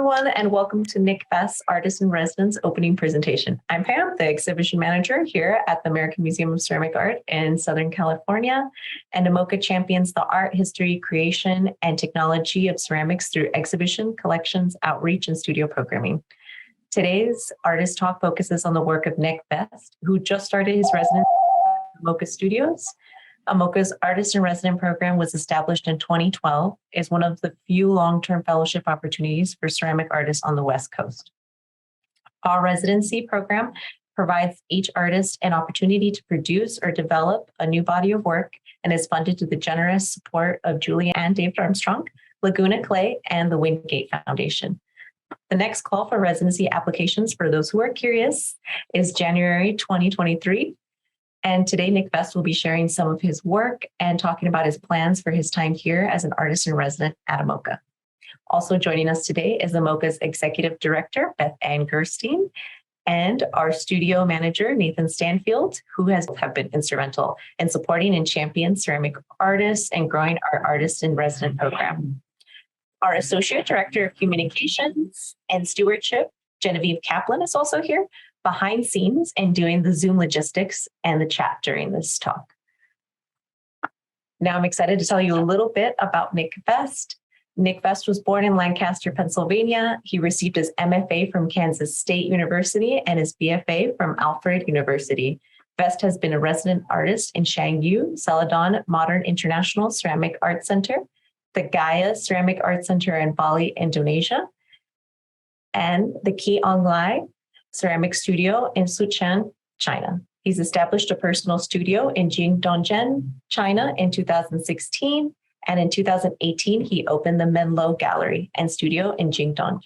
everyone, and welcome to Nick Best's Artist in Residence opening presentation. I'm Pam, the exhibition manager here at the American Museum of Ceramic Art in Southern California, and AMOCA champions the art, history, creation, and technology of ceramics through exhibition, collections, outreach, and studio programming. Today's artist talk focuses on the work of Nick Best, who just started his residence at AMOCA Studios. AMOCA's Artist in Residence program was established in 2012, is one of the few long-term fellowship opportunities for ceramic artists on the West Coast. Our residency program provides each artist an opportunity to produce or develop a new body of work and is funded through the generous support of Julie and David Armstrong, Laguna Clay, and the Wingate Foundation. The next call for residency applications, for those who are curious, is January 2023. And today, Nick Best will be sharing some of his work and talking about his plans for his time here as an artist in residence at AMOCA. Also joining us today is AMOCA's Executive Director, Beth Ann Gerstein, and our studio manager, Nathan Stanfield, who have been instrumental in supporting and championing ceramic artists and growing our Artist in Residence program. Our Associate Director of Communications and Stewardship, Genevieve Kaplan, is also here, behind scenes and doing the Zoom logistics and the chat during this talk. Now I'm excited to tell you a little bit about Nick Best. Nick Best was born in Lancaster, Pennsylvania. He received his MFA from Kansas State University and his BFA from Alfred University. Best has been a resident artist in Shangyu, Celadon Modern International Ceramic Art Center, the Gaya Ceramic Art Center in Bali, Indonesia, and the Quiong Lai Ceramic Studio in Sichuan, China. He's established a personal studio in Jingdezhen, China in 2016, and in 2018, he opened the MenLo Gallery and Studio in Jingdezhen,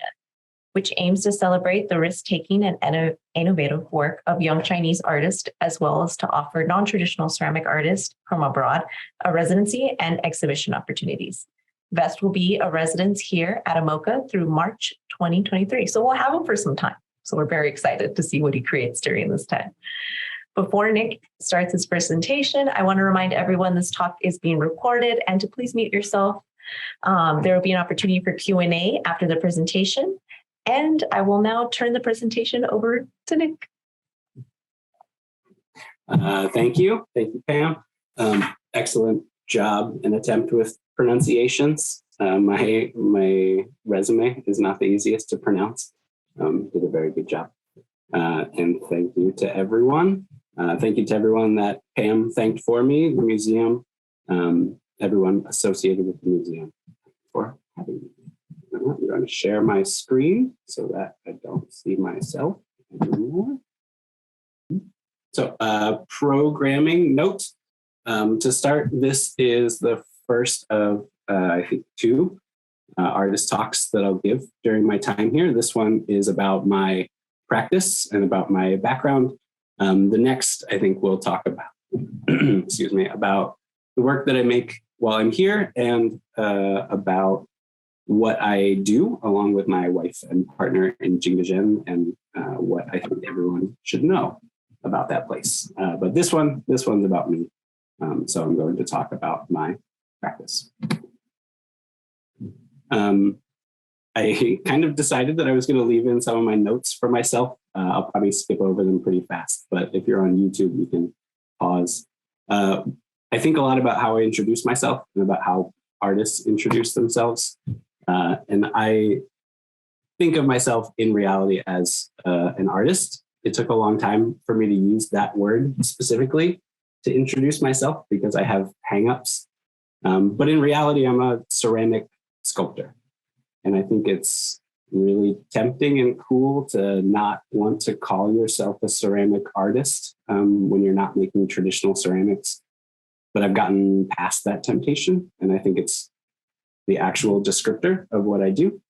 which aims to celebrate the risk-taking and innovative work of young Chinese artists, as well as to offer non-traditional ceramic artists from abroad a residency and exhibition opportunities. Best will be a resident here at AMOCA through March 2023, so we'll have him for some time. So we're very excited to see what he creates during this time. Before Nick starts his presentation, I want to remind everyone this talk is being recorded and to please mute yourself. There will be an opportunity for Q&A after the presentation. And I will now turn the presentation over to Nick. Thank you. Thank you, Pam. Excellent job and attempt with pronunciations. My resume is not the easiest to pronounce. Did a very good job. And thank you to everyone. Thank you to everyone that Pam thanked for me, the museum, everyone associated with the museum for having me. I'm going to share my screen so that I don't see myself anymore. So programming note. To start, this is the first of, I think, two artist talks that I'll give during my time here. This one is about my practice and about my background. The next, I think, we'll talk about, excuse me, about the work that I make while I'm here and about what I do along with my wife and partner in Jingdezhen and what I think everyone should know about that place. But this one's about me. So I'm going to talk about my practice. I kind of decided that I was going to leave in some of my notes for myself. I'll probably skip over them pretty fast, but if you're on YouTube, you can pause. I think a lot about how I introduce myself and about how artists introduce themselves. And I think of myself in reality as an artist. It took a long time for me to use that word specifically to introduce myself because I have hangups. But in reality, I'm a ceramic sculptor. And I think it's really tempting and cool to not want to call yourself a ceramic artist when you're not making traditional ceramics. But I've gotten past that temptation, and I think it's the actual descriptor of what I do.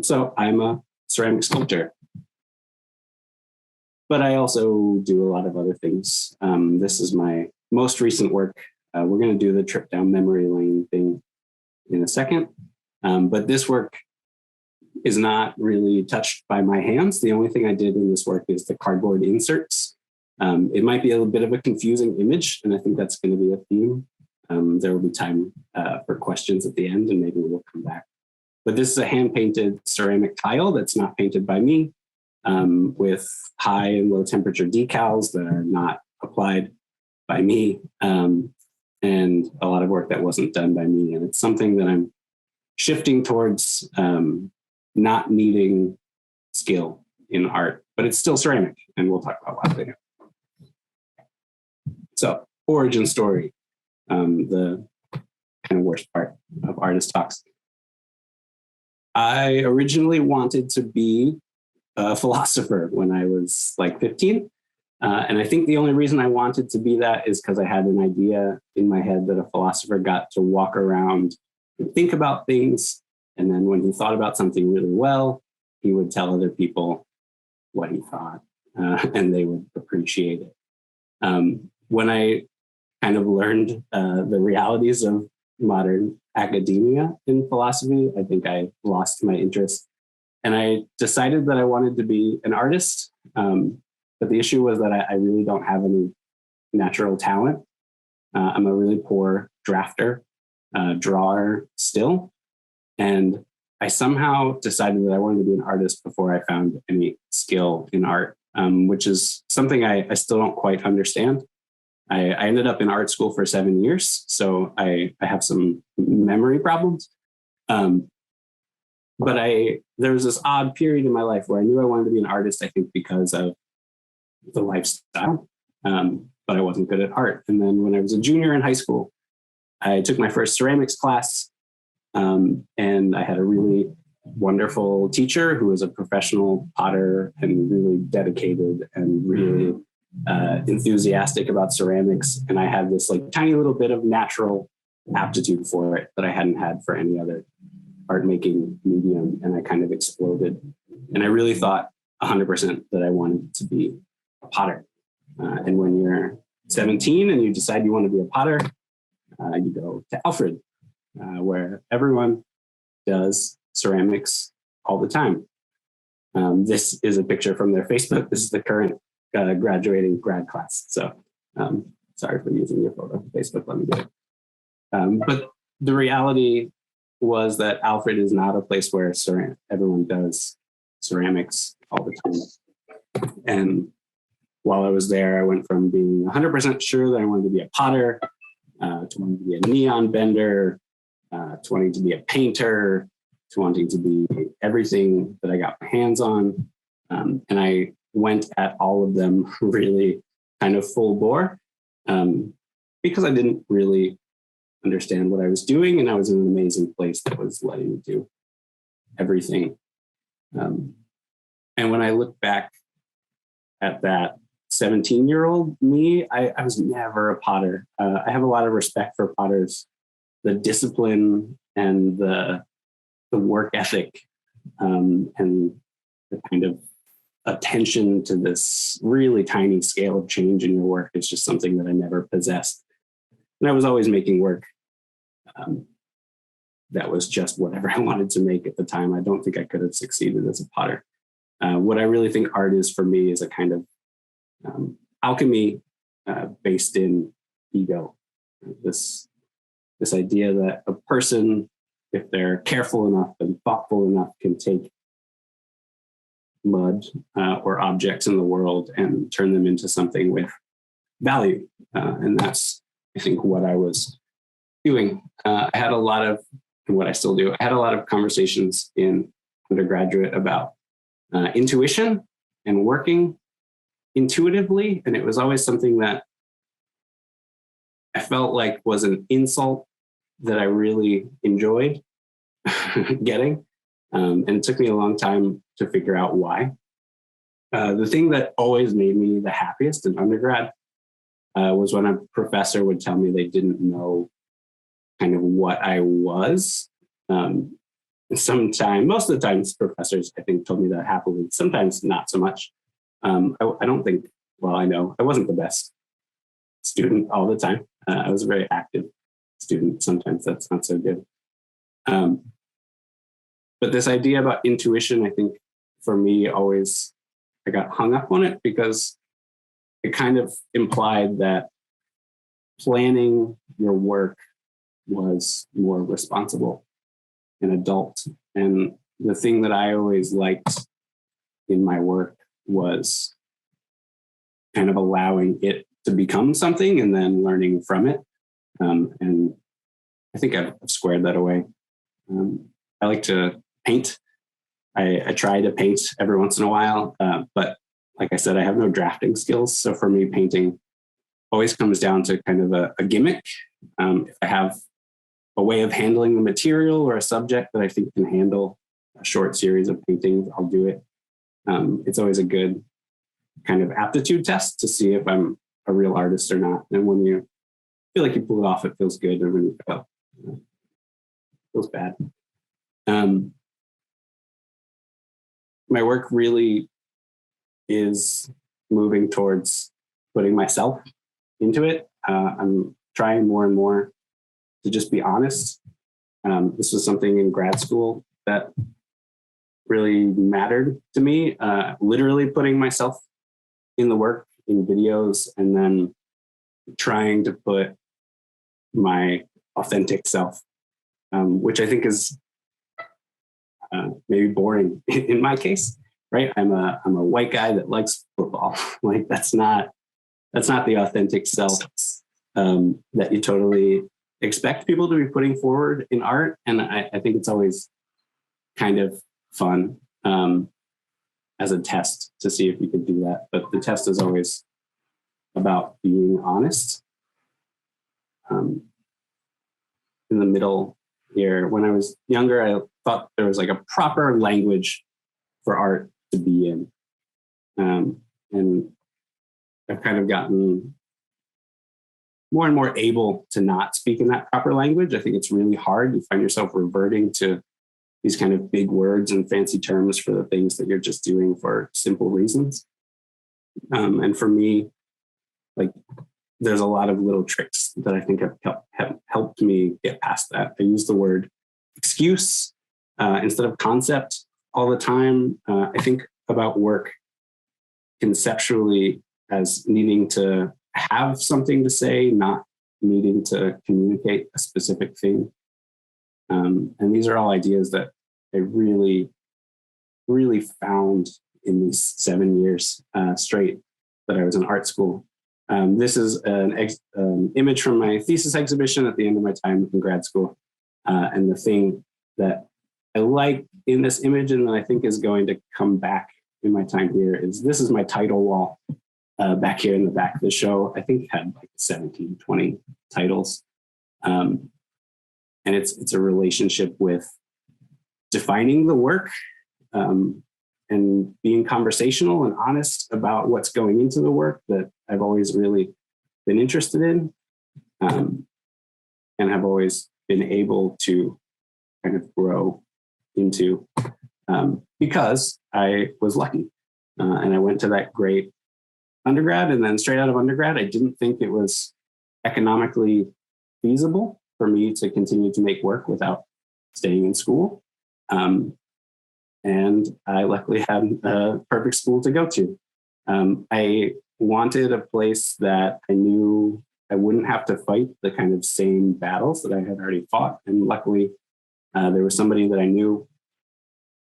So I'm a ceramic sculptor. But I also do a lot of other things. This is my most recent work. We're going to do the trip down memory lane thing in a second. But this work is not really touched by my hands. The only thing I did in this work is the cardboard inserts. It might be a little bit of a confusing image, and I think that's going to be a theme. There will be time for questions at the end, and maybe we'll come back But this is a hand-painted ceramic tile that's not painted by me, with high and low temperature decals that are not applied by me, and a lot of work that wasn't done by me. And it's something that I'm shifting towards, not needing skill in art, but it's still ceramic, and we'll talk about why later. So, origin story, the kind of worst part of artist talks. I originally wanted to be a philosopher when I was like 15. And I think the only reason I wanted to be that is because I had an idea in my head that a philosopher got to walk around and think about things. And then when he thought about something really well, he would tell other people what he thought, and they would appreciate it. When I kind of learned the realities of modern academia in philosophy, I think I lost my interest. And I decided that I wanted to be an artist. But the issue was that I really don't have any natural talent. I'm a really poor drafter, drawer still. And I somehow decided that I wanted to be an artist before I found any skill in art, which is something I still don't quite understand. I ended up in art school for 7 years, so I have some memory problems. But there was this odd period in my life where I knew I wanted to be an artist, I think because of the lifestyle, but I wasn't good at art. And then when I was a junior in high school, I took my first ceramics class, and I had a really wonderful teacher who was a professional potter and really dedicated and really enthusiastic about ceramics. And I had this like tiny little bit of natural aptitude for it that I hadn't had for any other art making medium. And I kind of exploded. And I really thought 100% that I wanted to be a potter. And when you're 17 and you decide you want to be a potter, you go to Alfred, where everyone does ceramics all the time. This is a picture from their Facebook. This is the current graduating grad class. So sorry for using your photo on Facebook. Let me do it. But the reality was that Alfred is not a place where everyone does ceramics all the time. And while I was there, I went from being 100% sure that I wanted to be a potter, to wanting to be a neon bender, to wanting to be a painter, to wanting to be everything that I got my hands on. And I went at all of them really kind of full bore, because I didn't really understand what I was doing. And I was in an amazing place that was letting me do everything. And when I look back at that 17-year-old me, I was never a potter. I have a lot of respect for potters. The discipline and the work ethic, and the kind of attention to this really tiny scale of change in your work is just something that I never possessed. And I was always making work that was just whatever I wanted to make at the time. I don't think I could have succeeded as a potter. What I really think art is for me is a kind of alchemy based in ego. This idea that a person, if they're careful enough and thoughtful enough, can take mud or objects in the world and turn them into something with value. And that's, I think, what I was doing. I had a lot of, and what I still do, I had a lot of conversations in undergraduate about intuition and working intuitively. And it was always something that I felt like was an insult that I really enjoyed getting. And it took me a long time to figure out why. The thing that always made me the happiest in undergrad was when a professor would tell me they didn't know kind of what I was. Most of the times professors, I think, told me that happily, sometimes not so much. I don't think, well, I know I wasn't the best student all the time. I was a very active student. Sometimes that's not so good. But this idea about intuition, I think for me, always, I got hung up on it because it kind of implied that planning your work was more responsible. an adult. And the thing that I always liked in my work was kind of allowing it to become something and then learning from it. And I think I've squared that away. I like to paint. I try to paint every once in a while, but like I said, I have no drafting skills. So for me, painting always comes down to kind of a gimmick. If I have a way of handling the material or a subject that I think can handle a short series of paintings, I'll do it. It's always a good kind of aptitude test to see if I'm a real artist or not. And when you feel like you pull it off, it feels good. And when you fail, it feels bad. My work really is moving towards putting myself into it. I'm trying more and more to just be honest. This was something in grad school that really mattered to me, literally putting myself in the work, in videos, and then trying to put my authentic self, which I think is maybe boring in my case, right? I'm a white guy that likes football. Like that's not the authentic self that you totally expect people to be putting forward in art. And I think it's always kind of fun as a test to see if you can do that. But the test is always about being honest. In the middle here, when I was younger, I thought there was like a proper language for art to be in. And I've kind of gotten more and more able to not speak in that proper language. I think it's really hard. You find yourself reverting to these kind of big words and fancy terms for the things that you're just doing for simple reasons. And for me, like there's a lot of little tricks that I think have helped me get past that. I use the word excuse instead of concept all the time. I think about work conceptually as needing to have something to say, not needing to communicate a specific thing. And these are all ideas that I really, really found in these 7 years straight that I was in art school. This is an image from my thesis exhibition at the end of my time in grad school. And the thing that I like in this image and that I think is going to come back in my time here is this is my title wall back here in the back of the show. I think it had like 17, 20 titles. And it's a relationship with defining the work and being conversational and honest about what's going into the work that I've always really been interested in and have always been able to kind of grow into because I was lucky. And I went to that great undergrad, and then straight out of undergrad, I didn't think it was economically feasible for me to continue to make work without staying in school. And I luckily had a perfect school to go to. I wanted a place that I knew I wouldn't have to fight the kind of same battles that I had already fought. And luckily, there was somebody that I knew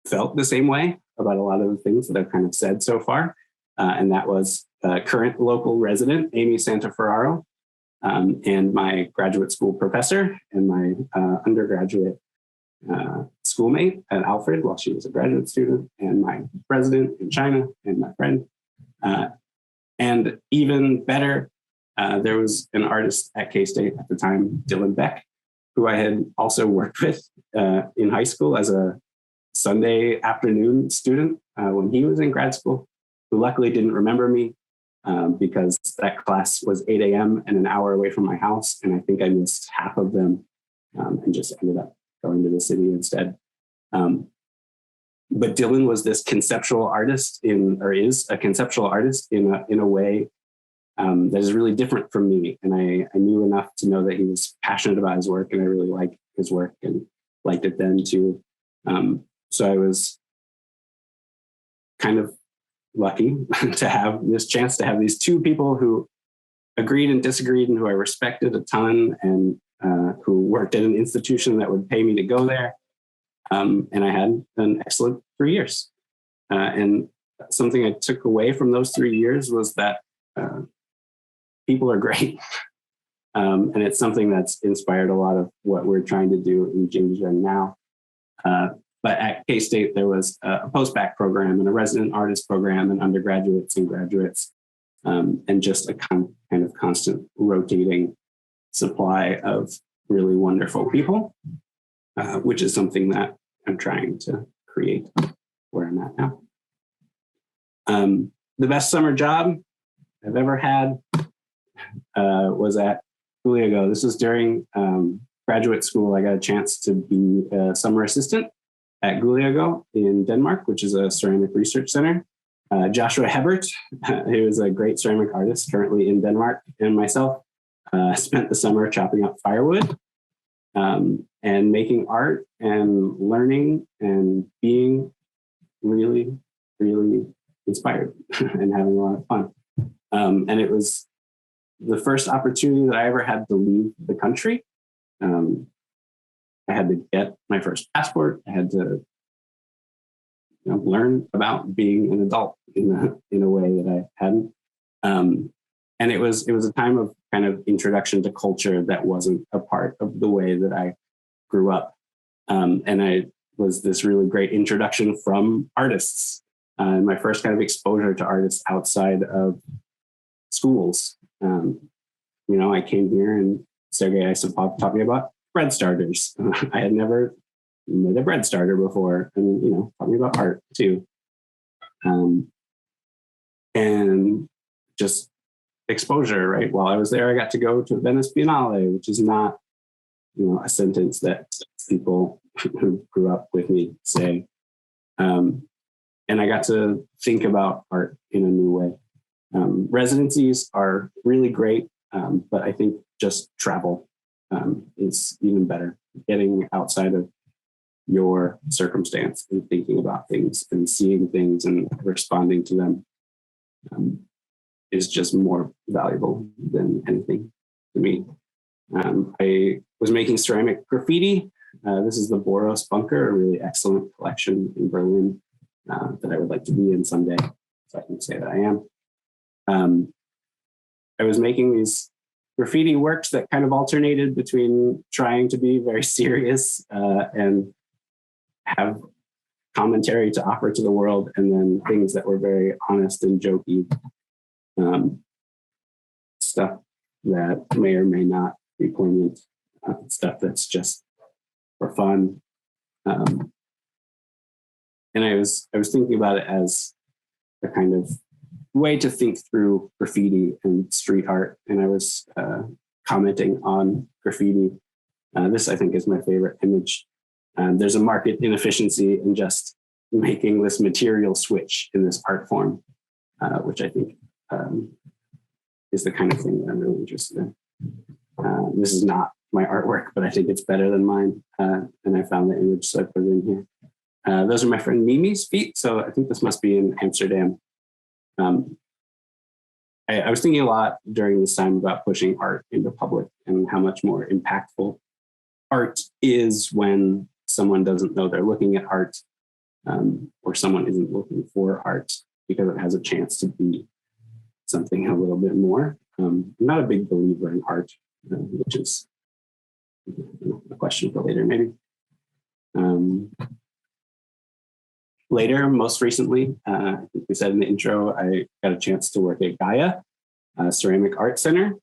felt the same way about a lot of the things that I've kind of said so far. And that was current local resident, Amy Santaferraro, and my graduate school professor and my undergraduate schoolmate at Alfred while she was a graduate student, and my president in China and my friend. And even better, there was an artist at K-State at the time, Dylan Beck, who I had also worked with in high school as a Sunday afternoon student when he was in grad school, who luckily didn't remember me because that class was 8 a.m. and an hour away from my house. And I think I missed half of them and just ended up going to the city instead. But Dylan was this conceptual artist is a conceptual artist in a way that is really different from me. And I knew enough to know that he was passionate about his work, and I really liked his work and liked it then too. So I was kind of lucky to have this chance to have these two people who agreed and disagreed and who I respected a ton and who worked at an institution that would pay me to go there. And I had an excellent 3 years. And something I took away from those 3 years was that people are great. And it's something that's inspired a lot of what we're trying to do in Jingdezhen now. But at K-State, there was a post-bac program and a resident artist program and undergraduates and graduates, and just a kind of constant rotating supply of really wonderful people, which is something that I'm trying to create where I'm at now. The best summer job I've ever had was at Gaya. This was during graduate school. I got a chance to be a summer assistant at Gaya in Denmark, which is a ceramic research center. Joshua Hebert, who is a great ceramic artist currently in Denmark, and myself spent the summer chopping up firewood and making art and learning and being really, really inspired and having a lot of fun. And it was the first opportunity that I ever had to leave the country. I had to get my first passport. I had to learn about being an adult in a way that I hadn't. And it was a time of kind of introduction to culture that wasn't a part of the way that I grew up. And I was this really great introduction from artists. My first kind of exposure to artists outside of schools. I came here and Sergei Isopov taught me about bread starters. I had never made a bread starter before, and taught me about art too. And just exposure, right? While I was there, I got to go to Venice Biennale, which is not, a sentence that people who grew up with me say. And I got to think about art in a new way. Residencies are really great, but I think just travel is even better. Getting outside of your circumstance and thinking about things and seeing things and responding to them is just more valuable than anything to me. I was making ceramic graffiti. This is the Boros Bunker, a really excellent collection in Berlin that I would like to be in someday, so I can say that I am. I was making these graffiti works that kind of alternated between trying to be very serious and have commentary to offer to the world, and then things that were very honest and jokey, stuff that may or may not be poignant, stuff that's just for fun. And I was thinking about it as a kind of way to think through graffiti and street art. And I was commenting on graffiti. This, I think, is my favorite image. There's a market inefficiency in just making this material switch in this art form, which I think is the kind of thing that I'm really interested in. This is not my artwork, but I think it's better than mine. And I found the image, so I put it in here. Those are my friend Mimi's feet. So I think this must be in Amsterdam. I was thinking a lot during this time about pushing art into public and how much more impactful art is when someone doesn't know they're looking at art, or someone isn't looking for art, because it has a chance to be something a little bit more. I'm not a big believer in art, which is a question for later, maybe. Later, most recently, I think we said in the intro, I got a chance to work at Gaya Ceramic Art Center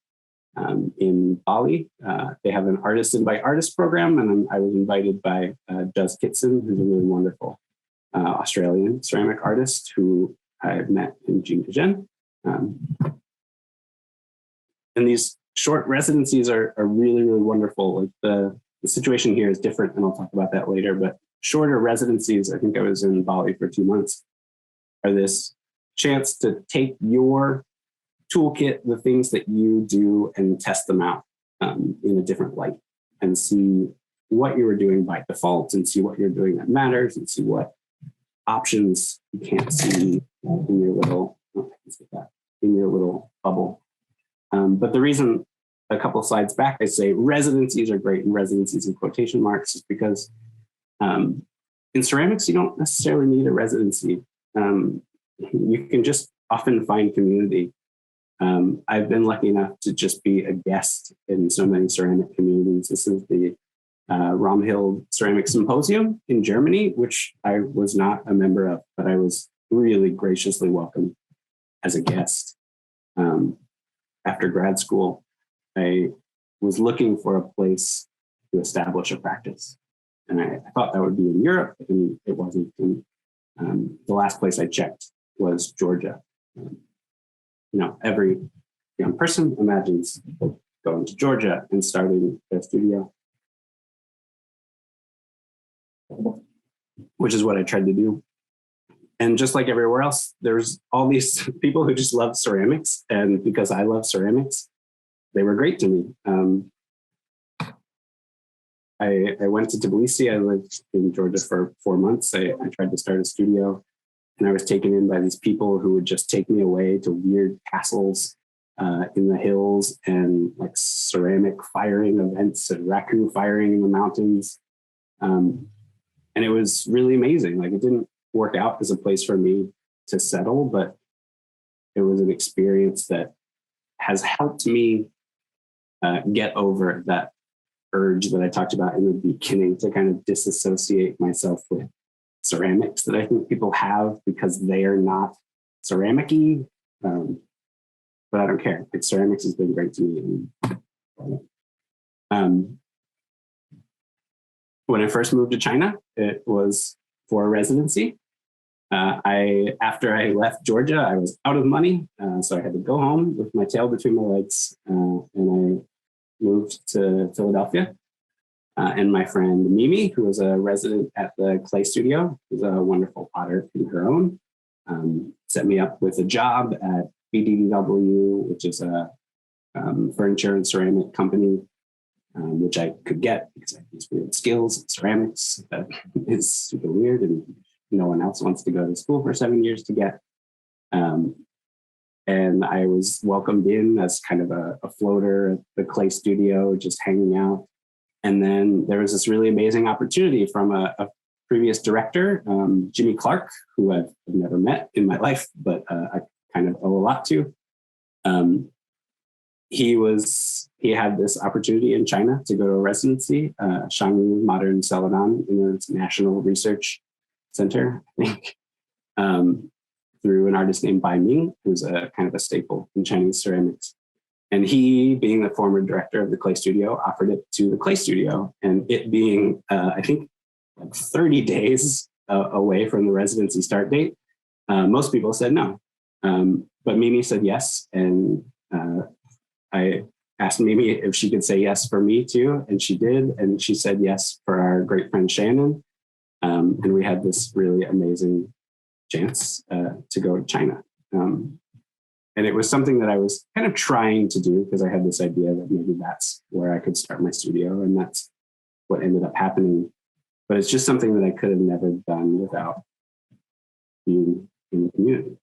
in Bali. They have an artist invite artist program, and I was invited by Juz Kitson, who's a really wonderful Australian ceramic artist who I've met in Jingdezhen. And these short residencies are really, really wonderful. Like the situation here is different, and I'll talk about that later, but shorter residencies, I think I was in Bali for 2 months, are this chance to take your toolkit, the things that you do, and test them out in a different light, and see what you were doing by default, and see what you're doing that matters, and see what options you can't see in your little, bubble. But the reason, a couple slides back, I say residencies are great, and residencies in quotation marks, is because in ceramics, you don't necessarily need a residency. You can just often find community. I've been lucky enough to just be a guest in so many ceramic communities. This is the Romhild Ceramic Symposium in Germany, which I was not a member of, but I was really graciously welcomed as a guest. After grad school, I was looking for a place to establish a practice. And I thought that would be in Europe, and it wasn't. And the last place I checked was Georgia. Every young person imagines going to Georgia and starting their studio, which is what I tried to do. And just like everywhere else, there's all these people who just love ceramics. And because I love ceramics, they were great to me. I went to Tbilisi. I lived in Georgia for 4 months. I tried to start a studio, and I was taken in by these people who would just take me away to weird castles in the hills and like ceramic firing events and raku firing in the mountains. And it was really amazing. Like, it didn't work out as a place for me to settle, but it was an experience that has helped me get over that urge that I talked about in the beginning to kind of disassociate myself with ceramics that I think people have because they are not ceramic-y. But I don't care. Like, ceramics has been great to me. When I first moved to China, it was for a residency. After I left Georgia, I was out of money, so I had to go home with my tail between my legs, and I moved to Philadelphia. And my friend Mimi, who was a resident at the Clay Studio, who's a wonderful potter in her own, set me up with a job at BDDW, which is a furniture and ceramic company, which I could get because I have these weird skills in ceramics that is super weird and no one else wants to go to school for 7 years to get. And I was welcomed in as kind of a floater at the Clay Studio, just hanging out. And then there was this really amazing opportunity from a previous director, Jimmy Clark, who I've never met in my life, but I kind of owe a lot to. He had this opportunity in China to go to a residency, Shangyu Modern Celadon International Research Center, I think, through an artist named Bai Ming, who's a kind of a staple in Chinese ceramics. And he, being the former director of the Clay Studio, offered it to the Clay Studio. And it being, I think, like 30 days away from the residency start date, most people said no. But Mimi said yes. And I asked Mimi if she could say yes for me too. And she did. And she said yes for our great friend Shannon. And we had this really amazing chance to go to China. And it was something that I was kind of trying to do because I had this idea that maybe that's where I could start my studio. And that's what ended up happening. But it's just something that I could have never done without being in the community,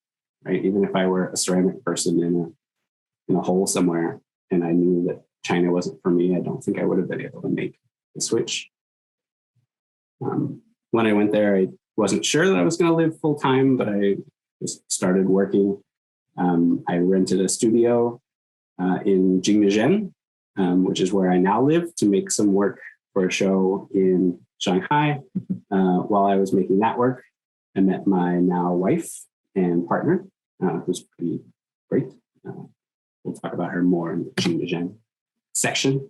right? Even if I were a ceramic person in a hole somewhere and I knew that China wasn't for me, I don't think I would have been able to make the switch. When I went there, I wasn't sure that I was going to live full time, but I just started working. I rented a studio in Jingdezhen, which is where I now live, to make some work for a show in Shanghai. While I was making that work, I met my now wife and partner, who's pretty great. We'll talk about her more in the Jingdezhen section.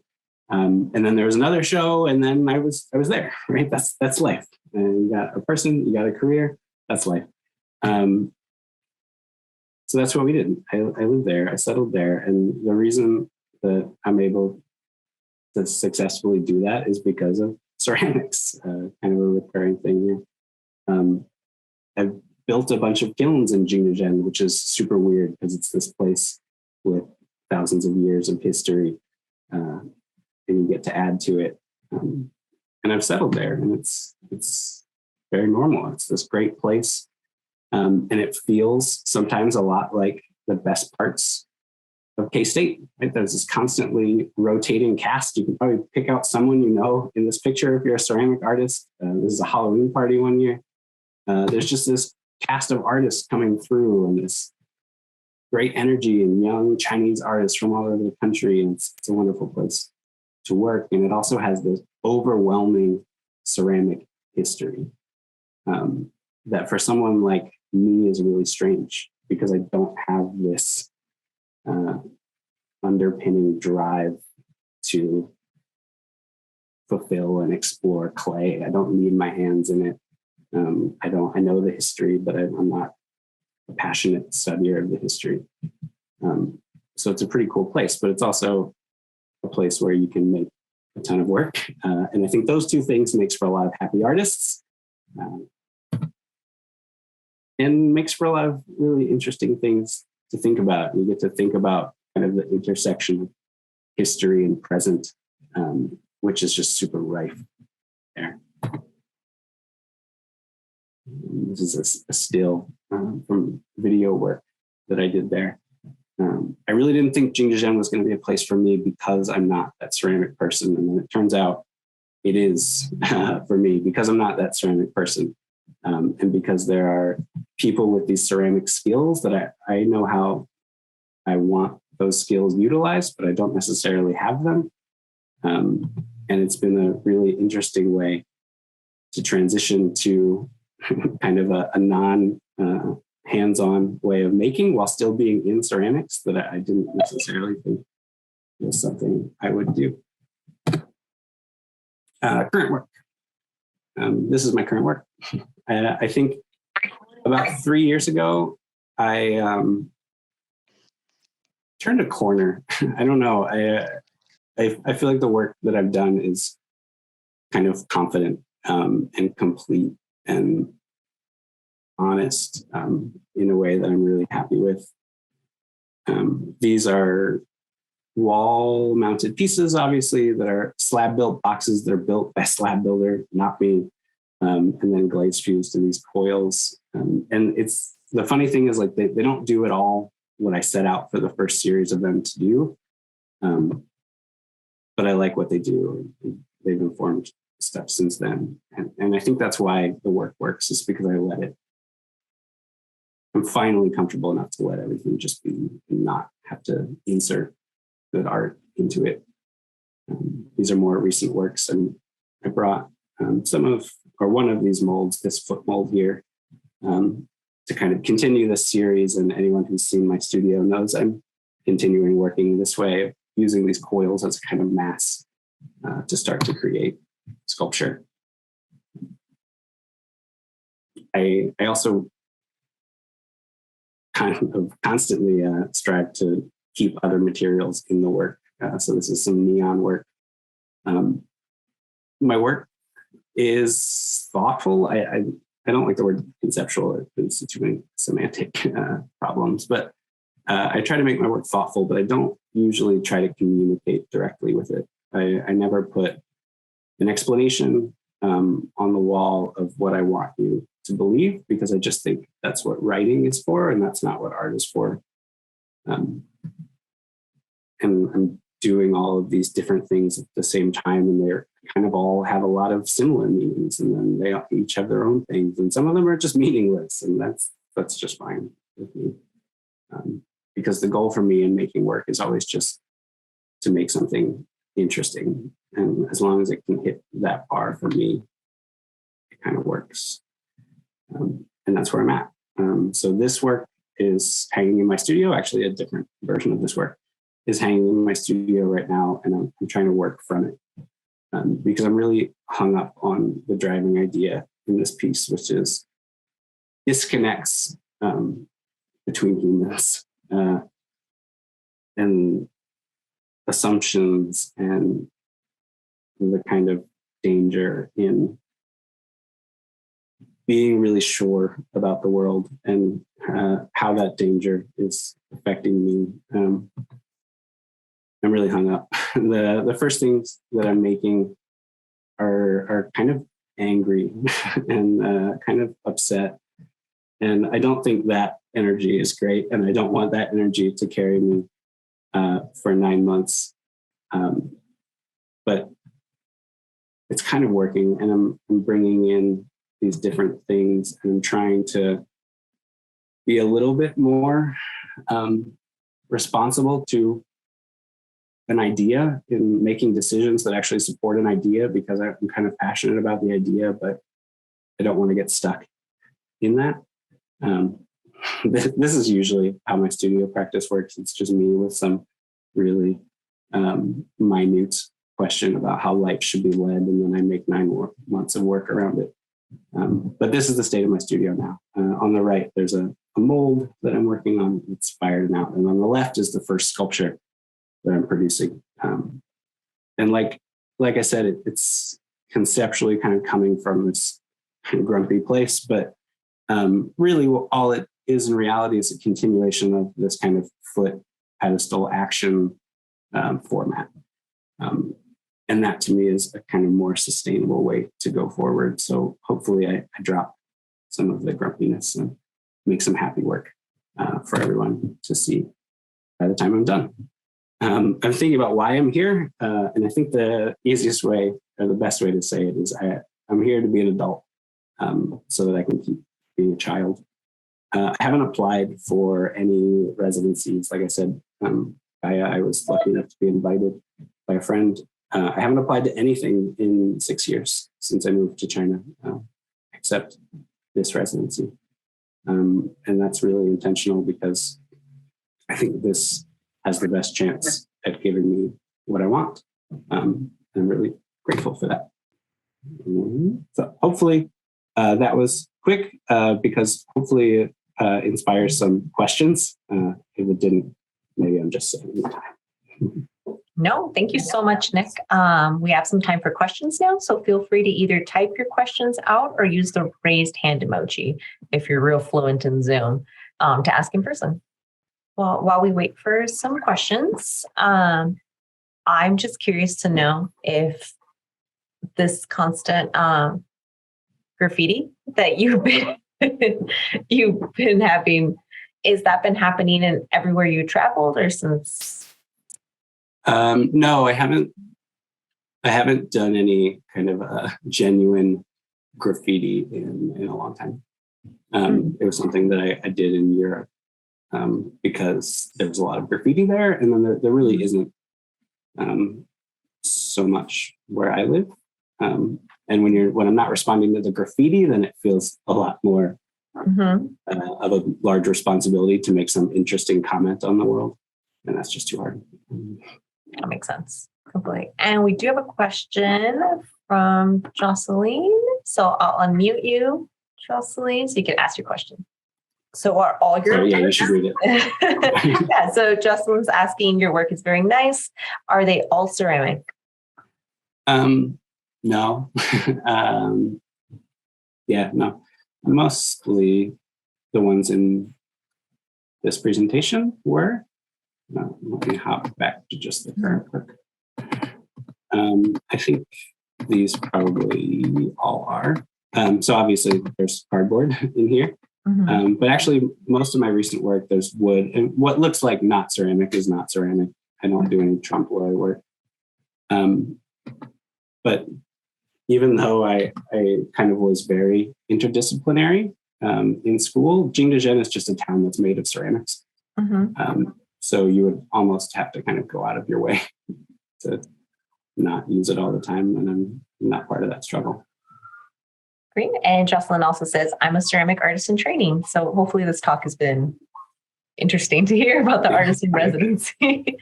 And then there was another show, and then I was there, right? That's life. And you got a person, you got a career, that's life. So that's what we did. I lived there, I settled there. And the reason that I'm able to successfully do that is because of ceramics, kind of a recurring thing here. I've built a bunch of kilns in Jingdezhen, which is super weird because it's this place with thousands of years of history, and you get to add to it. And I've settled there, and it's very normal. It's this great place. And it feels sometimes a lot like the best parts of K-State, right? There's this constantly rotating cast. You can probably pick out someone you know in this picture if you're a ceramic artist. This is a Halloween party one year. There's just this cast of artists coming through and this great energy and young Chinese artists from all over the country. And it's a wonderful place to work. And it also has this overwhelming ceramic history that for someone like me is really strange because I don't have this underpinning drive to fulfill and explore clay. I don't need my hands in it. I know the history, but I'm not a passionate studier of the history. So it's a pretty cool place, but it's also a place where you can make a ton of work. And I think those two things makes for a lot of happy artists and makes for a lot of really interesting things to think about. You get to think about kind of the intersection of history and present, which is just super rife there. This is a still from video work that I did there. I really didn't think Jingdezhen was going to be a place for me because I'm not that ceramic person. And then it turns out it is for me because I'm not that ceramic person. And because there are people with these ceramic skills that I know how I want those skills utilized, but I don't necessarily have them. And it's been a really interesting way to transition to kind of a non hands-on way of making while still being in ceramics that I didn't necessarily think was something I would do. Current work. This is my current work. I think about 3 years ago, I turned a corner. I don't know. I feel like the work that I've done is kind of confident and complete and honest in a way that I'm really happy with. These are wall-mounted pieces, obviously, that are slab-built boxes that are built by a slab builder, not me, and then glaze fused to these coils. And it's the funny thing is like they don't do at all what I set out for the first series of them to do, but I like what they do. They've informed stuff since then, and I think that's why the work works, is because I let it. I'm finally comfortable enough to let everything just be and not have to insert good art into it. These are more recent works, and I brought one of these molds, this foot mold here, to kind of continue this series. And anyone who's seen my studio knows I'm continuing working this way, using these coils as a kind of mass to start to create sculpture. I also kind of constantly strive to keep other materials in the work. So this is some neon work. My work is thoughtful. I don't like the word conceptual. It's too many semantic problems, but I try to make my work thoughtful, but I don't usually try to communicate directly with it. I never put an explanation on the wall of what I want you to believe, because I just think that's what writing is for, and that's not what art is for. And I'm doing all of these different things at the same time, and they're kind of all have a lot of similar meanings, and then they each have their own things, and some of them are just meaningless, and that's just fine with me. Because the goal for me in making work is always just to make something interesting, and as long as it can hit that bar for me, it kind of works. And that's where I'm at. So this work is hanging in my studio. Actually, a different version of this work is hanging in my studio right now, and I'm trying to work from it because I'm really hung up on the driving idea in this piece, which is disconnects between humans and assumptions and the kind of danger in being really sure about the world and how that danger is affecting me. I'm really hung up. The first things that I'm making are kind of angry and kind of upset. And I don't think that energy is great. And I don't want that energy to carry me for 9 months. But it's kind of working, and I'm bringing in these different things, and I'm trying to be a little bit more responsible to an idea in making decisions that actually support an idea, because I'm kind of passionate about the idea, but I don't want to get stuck in that. This is usually how my studio practice works. It's just me with some really minute question about how life should be led, and then I make 9 more months of work around it. But this is the state of my studio now. On the right, there's a mold that I'm working on. It's fired out. And on the left is the first sculpture that I'm producing. And like I said, it's conceptually kind of coming from this grumpy place, but really all it is in reality is a continuation of this kind of foot pedestal action format. And that to me is a kind of more sustainable way to go forward. So hopefully I drop some of the grumpiness and make some happy work for everyone to see by the time I'm done. I'm thinking about why I'm here. And I think the easiest way or the best way to say it is I'm here to be an adult so that I can keep being a child. I haven't applied for any residencies. Like I said, I was lucky enough to be invited by a friend. I haven't applied to anything in 6 years since I moved to China, except this residency. And that's really intentional because I think this has the best chance at giving me what I want. I'm really grateful for that. So hopefully that was quick because hopefully it inspires some questions. If it didn't, maybe I'm just saving the time. No, thank you so much, Nick. We have some time for questions now, so feel free to either type your questions out or use the raised hand emoji if you're real fluent in Zoom to ask in person. Well, while we wait for some questions, I'm just curious to know if this constant graffiti that you've been having, is that been happening in everywhere you traveled or since? No, I haven't done any kind of genuine graffiti in a long time. It was something that I did in Europe because there was a lot of graffiti there, and then there really isn't so much where I live. And when I'm not responding to the graffiti, then it feels a lot more of a large responsibility to make some interesting comment on the world, and that's just too hard. That makes sense. Completely. And we do have a question from Jocelyn. So I'll unmute you, Jocelyn, so you can ask your question. So are all your you should read it. Yeah, so Jocelyn's asking, your work is very nice. Are they all ceramic? No. No. Mostly the ones in this presentation were. Let me hop back to just the current work. I think these probably all are. So obviously there's cardboard in here. But actually most of my recent work, there's wood. And what looks like not ceramic is not ceramic. I don't do any trompe l'oeil work. But even though I kind of was very interdisciplinary in school, Jingdezhen is just a town that's made of ceramics. So you would almost have to kind of go out of your way to not use it all the time. And I'm not part of that struggle. Great. And Jocelyn also says, I'm a ceramic artist in training. So hopefully this talk has been interesting to hear about the artist in residency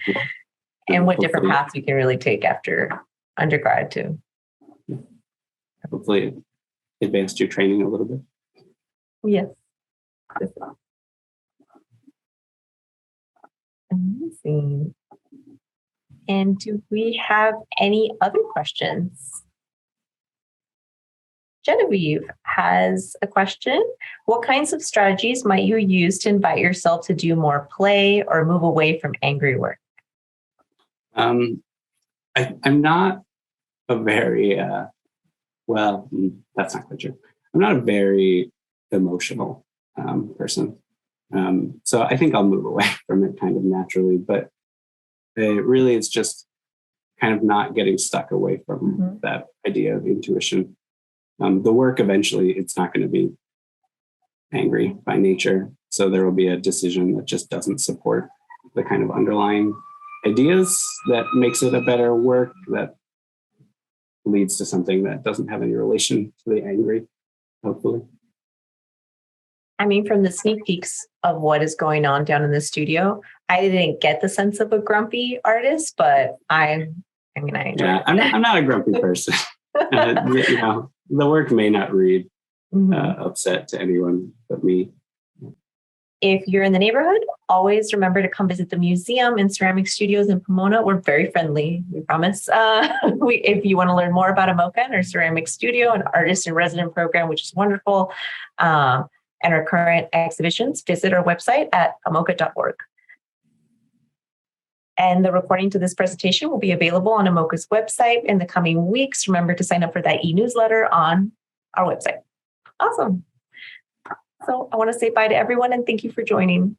and what different paths you can really take after undergrad too. Hopefully it advanced your training a little bit. Yes. Amazing. And do we have any other questions? Genevieve has a question. What kinds of strategies might you use to invite yourself to do more play or move away from angry work? I'm not a very, that's not quite true. I'm not a very emotional person. So I think I'll move away from it kind of naturally, but really, it's just kind of not getting stuck away from Mhm. that idea of intuition. The work eventually, it's not going to be angry by nature. So there will be a decision that just doesn't support the kind of underlying ideas that makes it a better work, that leads to something that doesn't have any relation to the angry, hopefully. I mean, from the sneak peeks of what is going on down in the studio, I didn't get the sense of a grumpy artist, but I enjoy Yeah, it. I'm not a grumpy person. The work may not read Mhm. upset to anyone but me. If you're in the neighborhood, always remember to come visit the museum and ceramic studios in Pomona. We're very friendly, we promise. If you want to learn more about AMOCA and our ceramic studio and artist in resident program, which is wonderful, and our current exhibitions, visit our website at amoca.org. And the recording to this presentation will be available on AMOCA's website in the coming weeks. Remember to sign up for that e-newsletter on our website. Awesome. So I want to say bye to everyone and thank you for joining.